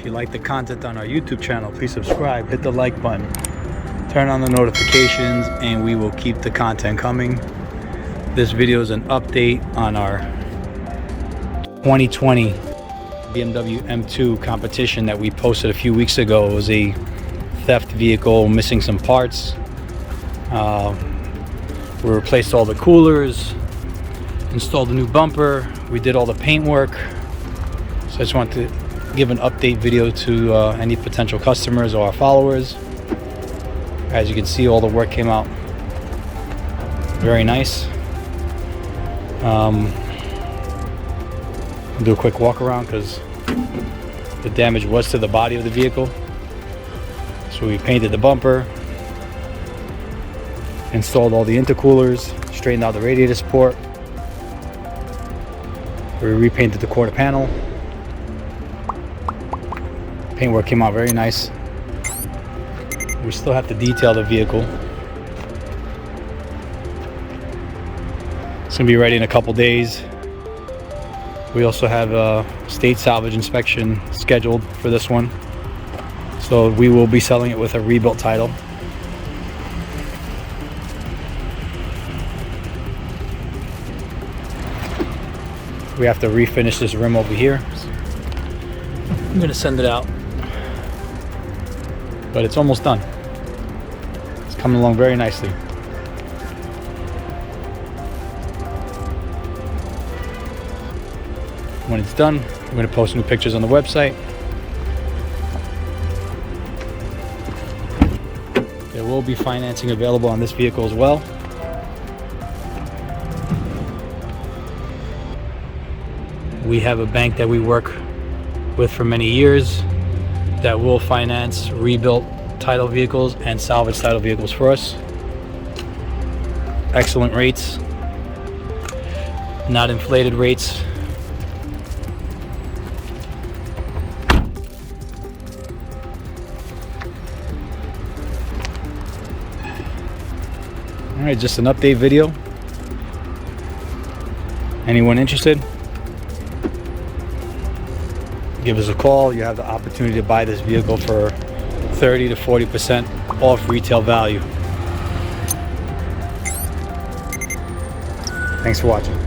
If you like the content on our YouTube channel, please subscribe, hit the like button, turn on the notifications, and we will keep the content coming. This video is an update on our 2020 BMW M2 Competition that we posted a few weeks ago. It was a theft vehicle missing some parts. We replaced all the coolers, installed a new bumper, we did all the paint work. So I just want to give an update video to any potential customers or our followers. As you can see, all the work came out very nice. I'll do a quick walk around because the damage was to the body of the vehicle. So we painted the bumper, installed all the intercoolers, straightened out the radiator support. We repainted the quarter panel. Paintwork came out very nice. We still have to detail the vehicle. It's gonna be ready in a couple days. We also have a state salvage inspection scheduled for this one. So we will be selling it with a rebuilt title. We have to refinish this rim over here. I'm gonna send it out, but it's almost done. It's coming along very nicely. When it's done, I'm gonna post new pictures on the website. There will be financing available on this vehicle as well. We have a bank that we work with for many years that will finance rebuilt title vehicles and salvage title vehicles for us. Excellent rates, not inflated rates. All right, just an update video. Anyone interested? Give us a call. You have the opportunity to buy this vehicle for 30 to 40% off retail value. Thanks for watching.